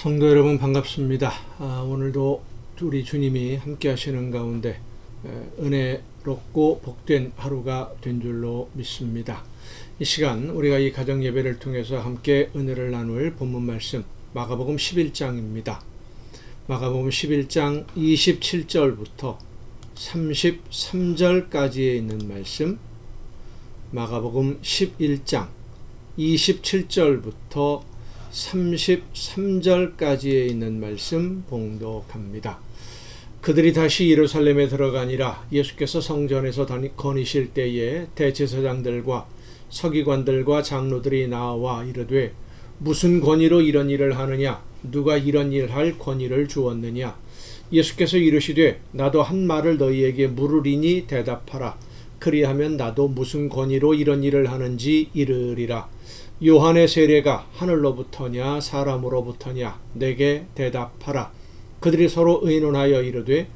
성도 여러분 반갑습니다. 오늘도 우리 주님이 함께 하시는 가운데 은혜롭고 복된 하루가 된 줄로 믿습니다. 이 시간 우리가 이 가정 예배를 통해서 함께 은혜를 나눌 본문 말씀 마가복음 11장입니다. 마가복음 11장 27절부터 33절까지에 있는 말씀, 마가복음 11장 27절부터 33절까지에 있는 말씀 봉독합니다. 그들이 다시 예루살렘에 들어가니라. 예수께서 성전에서 거니실 때에 대제사장들과 서기관들과 장로들이 나와 이르되 무슨 권위로 이런 일을 하느냐? 누가 이런 일 할 권위를 주었느냐? 예수께서 이르시되 나도 한 말을 너희에게 물으리니 대답하라. 그리하면 나도 무슨 권위로 이런 일을 하는지 이르리라. 요한의 세례가 하늘로부터냐 사람으로부터냐? 내게 대답하라. 그들이 서로 의논하여 이르되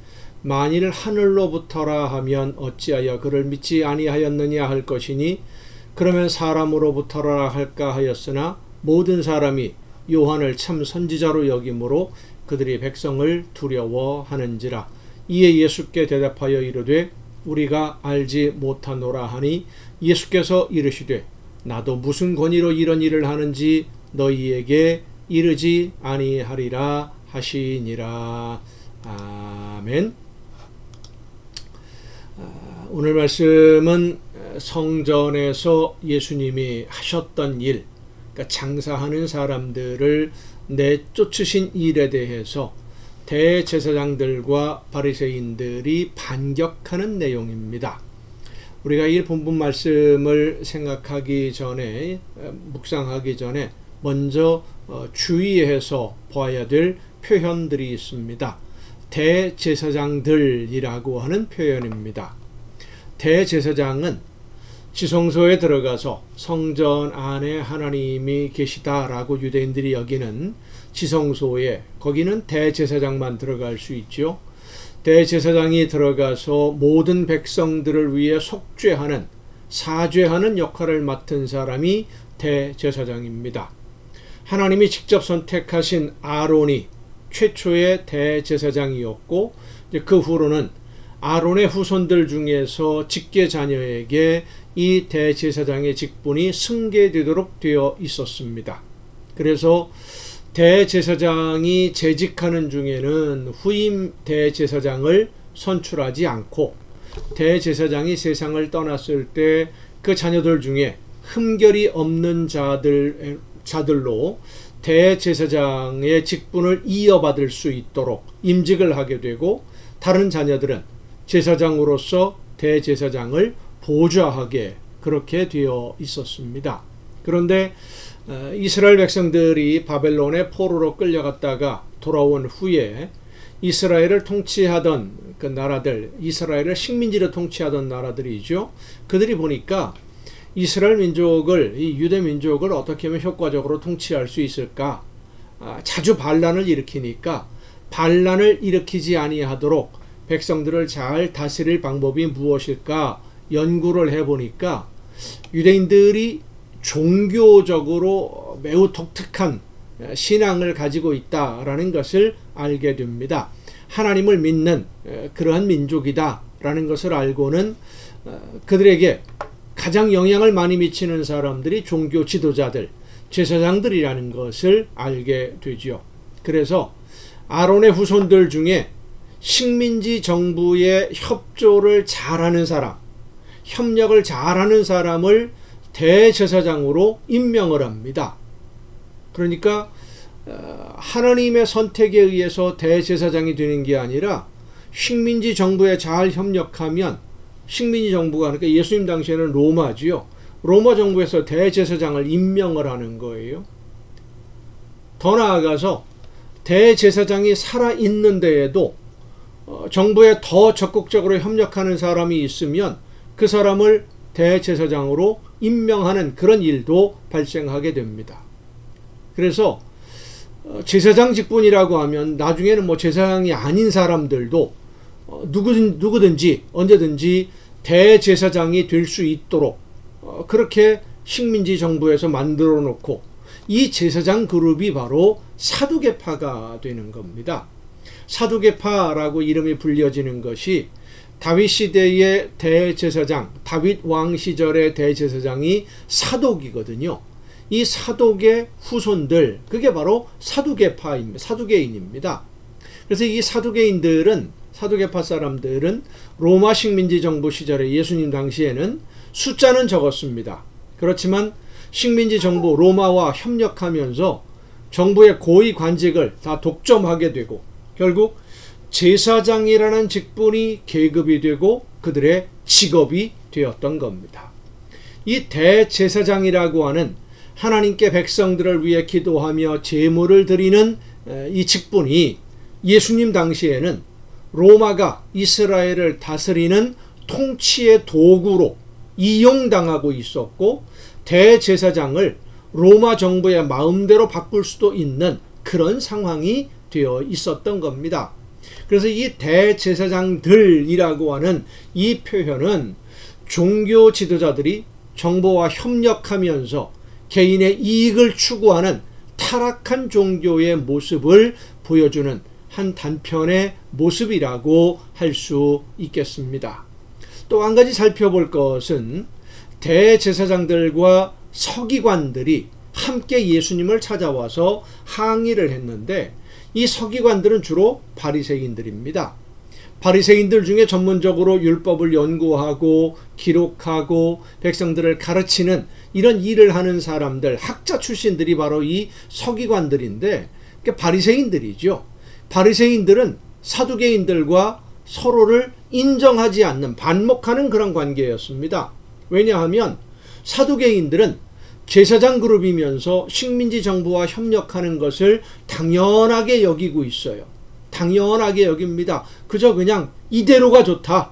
만일 하늘로부터라 하면 어찌하여 그를 믿지 아니하였느냐 할 것이니 그러면 사람으로부터라 할까 하였으나 모든 사람이 요한을 참 선지자로 여김으로 그들이 백성을 두려워하는지라. 이에 예수께 대답하여 이르되 우리가 알지 못하노라 하니 예수께서 이르시되 나도 무슨 권위로 이런 일을 하는지 너희에게 이르지 아니하리라 하시니라. 아멘. 오늘 말씀은 성전에서 예수님이 하셨던 일, 그러니까 장사하는 사람들을 내쫓으신 일에 대해서 대제사장들과 바리새인들이 반격하는 내용입니다. 우리가 이 본문 말씀을 생각하기 전에, 묵상하기 전에 먼저 주의해서 봐야 될 표현들이 있습니다. 대제사장들이라고 하는 표현입니다. 대제사장은 지성소에 들어가서 성전 안에 하나님이 계시다라고 유대인들이 여기는 지성소에, 거기는 대제사장만 들어갈 수 있죠. 대제사장이 들어가서 모든 백성들을 위해 속죄하는, 사죄하는 역할을 맡은 사람이 대제사장입니다. 하나님이 직접 선택하신 아론이 최초의 대제사장이었고, 그 후로는 아론의 후손들 중에서 직계 자녀에게 이 대제사장의 직분이 승계되도록 되어 있었습니다. 그래서 대제사장이 재직하는 중에는 후임 대제사장을 선출하지 않고 대제사장이 세상을 떠났을 때 그 자녀들 중에 흠결이 없는 자들로 대제사장의 직분을 이어받을 수 있도록 임직을 하게 되고, 다른 자녀들은 제사장으로서 대제사장을 보좌하게 그렇게 되어 있었습니다. 그런데 이스라엘 백성들이 바벨론의 포로로 끌려갔다가 돌아온 후에 이스라엘을 통치하던 그 나라들, 이스라엘을 식민지로 통치하던 나라들이죠. 그들이 보니까 이스라엘 민족을, 이 유대 민족을 어떻게 하면 효과적으로 통치할 수 있을까? 자주 반란을 일으키니까 반란을 일으키지 아니하도록 백성들을 잘 다스릴 방법이 무엇일까 연구를 해보니까 유대인들이 종교적으로 매우 독특한 신앙을 가지고 있다라는 것을 알게 됩니다. 하나님을 믿는 그러한 민족이다라는 것을 알고는 그들에게 가장 영향을 많이 미치는 사람들이 종교 지도자들, 제사장들이라는 것을 알게 되죠. 그래서 아론의 후손들 중에 식민지 정부의 협조를 잘하는 사람, 협력을 잘하는 사람을 대제사장으로 임명을 합니다. 그러니까 하나님의 선택에 의해서 대제사장이 되는 게 아니라 식민지 정부에 잘 협력하면, 식민지 정부가, 그러니까 예수님 당시에는 로마지요. 로마 정부에서 대제사장을 임명을 하는 거예요. 더 나아가서 대제사장이 살아있는 데에도 정부에 더 적극적으로 협력하는 사람이 있으면 그 사람을 대제사장으로 임명하는 그런 일도 발생하게 됩니다. 그래서 제사장 직분이라고 하면 나중에는 뭐 제사장이 아닌 사람들도 누구든지 언제든지 대제사장이 될 수 있도록 그렇게 식민지 정부에서 만들어 놓고, 이 제사장 그룹이 바로 사두개파가 되는 겁니다. 사두개파라고 이름이 불려지는 것이 다윗 시대의 대제사장, 다윗 왕 시절의 대제사장이 사독이거든요. 이 사독의 후손들, 그게 바로 사두개파입니다. 사두개인입니다. 그래서 이 사두개파 사람들은 로마 식민지 정부 시절에 예수님 당시에는 숫자는 적었습니다. 그렇지만 식민지 정부 로마와 협력하면서 정부의 고위 관직을 다 독점하게 되고 결국 제사장이라는 직분이 계급이 되고 그들의 직업이 되었던 겁니다. 이 대제사장이라고 하는 하나님께 백성들을 위해 기도하며 제물을 드리는 이 직분이 예수님 당시에는 로마가 이스라엘을 다스리는 통치의 도구로 이용당하고 있었고 대제사장을 로마 정부의 마음대로 바꿀 수도 있는 그런 상황이 되어 있었던 겁니다. 그래서 이 대제사장들이라고 하는 이 표현은 종교 지도자들이 정부와 협력하면서 개인의 이익을 추구하는 타락한 종교의 모습을 보여주는 한 단편의 모습이라고 할 수 있겠습니다. 또 한 가지 살펴볼 것은 대제사장들과 서기관들이 함께 예수님을 찾아와서 항의를 했는데 이 서기관들은 주로 바리새인들입니다. 바리새인들 중에 전문적으로 율법을 연구하고 기록하고 백성들을 가르치는 이런 일을 하는 사람들, 학자 출신들이 바로 이 서기관들인데 바리새인들이죠. 바리새인들은 사두개인들과 서로를 인정하지 않는, 반목하는 그런 관계였습니다. 왜냐하면 사두개인들은 제사장 그룹이면서 식민지 정부와 협력하는 것을 당연하게 여기고 있어요. 당연하게 여깁니다. 그저 그냥 이대로가 좋다.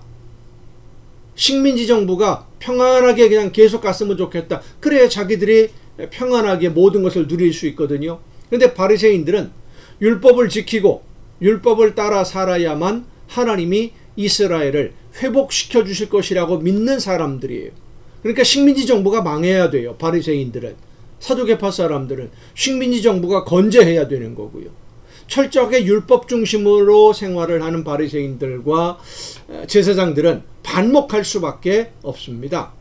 식민지 정부가 평안하게 그냥 계속 갔으면 좋겠다. 그래야 자기들이 평안하게 모든 것을 누릴 수 있거든요. 그런데 바리새인들은 율법을 지키고 율법을 따라 살아야만 하나님이 이스라엘을 회복시켜 주실 것이라고 믿는 사람들이에요. 그러니까 식민지 정부가 망해야 돼요. 바리새인들은. 사두개파 사람들은 식민지 정부가 건재해야 되는 거고요. 철저하게 율법 중심으로 생활을 하는 바리새인들과 제사장들은 반목할 수밖에 없습니다.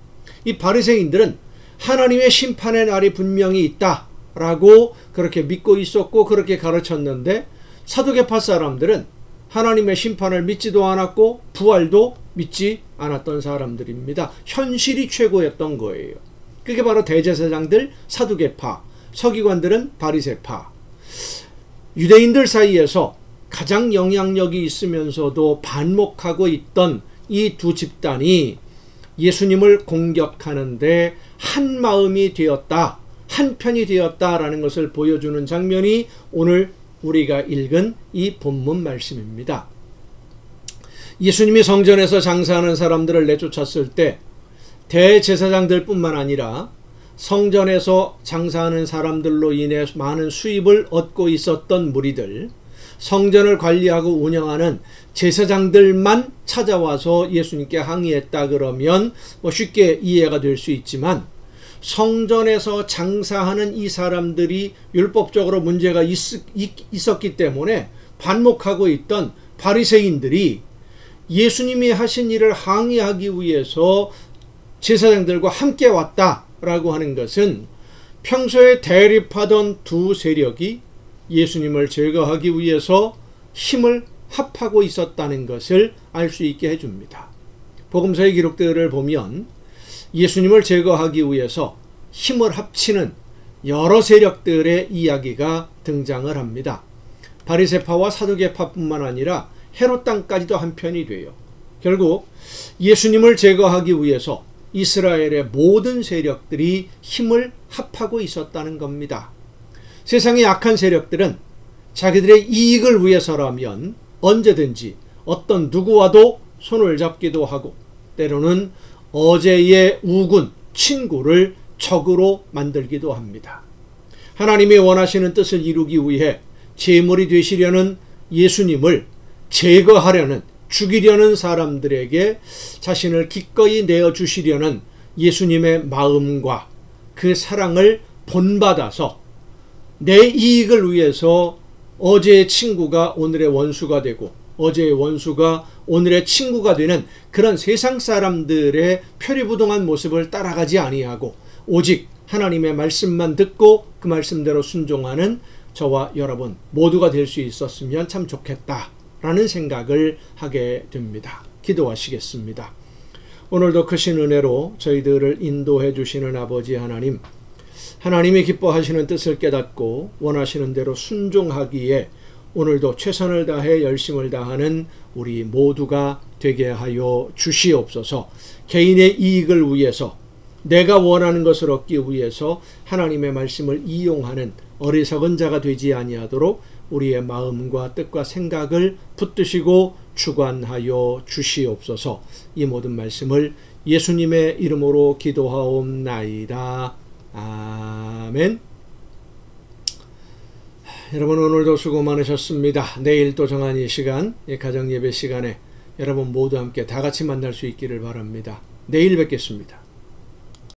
이 바리새인들은 하나님의 심판의 날이 분명히 있다라고 그렇게 믿고 있었고 그렇게 가르쳤는데 사두개파 사람들은 하나님의 심판을 믿지도 않았고 부활도 믿지 않았던 사람들입니다. 현실이 최고였던 거예요. 그게 바로 대제사장들 사두개파, 서기관들은 바리새파. 유대인들 사이에서 가장 영향력이 있으면서도 반목하고 있던 이 두 집단이 예수님을 공격하는데 한 마음이 되었다, 한 편이 되었다라는 것을 보여주는 장면이 오늘 우리가 읽은 이 본문 말씀입니다. 예수님이 성전에서 장사하는 사람들을 내쫓았을 때 대제사장들 뿐만 아니라 성전에서 장사하는 사람들로 인해 많은 수입을 얻고 있었던 무리들, 성전을 관리하고 운영하는 제사장들만 찾아와서 예수님께 항의했다 그러면 쉽게 이해가 될 수 있지만 성전에서 장사하는 이 사람들이 율법적으로 문제가 있었기 때문에 반목하고 있던 바리새인들이 예수님이 하신 일을 항의하기 위해서 제사장들과 함께 왔다라고 하는 것은 평소에 대립하던 두 세력이 예수님을 제거하기 위해서 힘을 합하고 있었다는 것을 알 수 있게 해줍니다. 복음서의 기록들을 보면 예수님을 제거하기 위해서 힘을 합치는 여러 세력들의 이야기가 등장을 합니다. 바리새파와 사두개파뿐만 아니라 헤롯 땅까지도 한편이 돼요. 결국 예수님을 제거하기 위해서 이스라엘의 모든 세력들이 힘을 합하고 있었다는 겁니다. 세상의 악한 세력들은 자기들의 이익을 위해서라면 언제든지 어떤 누구와도 손을 잡기도 하고 때로는 어제의 우군, 친구를 적으로 만들기도 합니다. 하나님이 원하시는 뜻을 이루기 위해 제물이 되시려는 예수님을 제거하려는, 죽이려는 사람들에게 자신을 기꺼이 내어주시려는 예수님의 마음과 그 사랑을 본받아서 내 이익을 위해서 어제의 친구가 오늘의 원수가 되고 어제의 원수가 오늘의 친구가 되는 그런 세상 사람들의 표리부동한 모습을 따라가지 아니하고 오직 하나님의 말씀만 듣고 그 말씀대로 순종하는 저와 여러분 모두가 될 수 있었으면 참 좋겠다라는 생각을 하게 됩니다. 기도하시겠습니다. 오늘도 크신 은혜로 저희들을 인도해 주시는 아버지 하나님, 하나님이 기뻐하시는 뜻을 깨닫고 원하시는 대로 순종하기에 오늘도 최선을 다해 열심을 다하는 우리 모두가 되게 하여 주시옵소서. 개인의 이익을 위해서 내가 원하는 것을 얻기 위해서 하나님의 말씀을 이용하는 어리석은 자가 되지 아니하도록 우리의 마음과 뜻과 생각을 붙드시고 주관하여 주시옵소서. 이 모든 말씀을 예수님의 이름으로 기도하옵나이다. 아멘. 여러분 오늘도 수고 많으셨습니다. 내일 또 정한 이 시간, 가정예배 시간에 여러분 모두 함께 다 같이 만날 수 있기를 바랍니다. 내일 뵙겠습니다.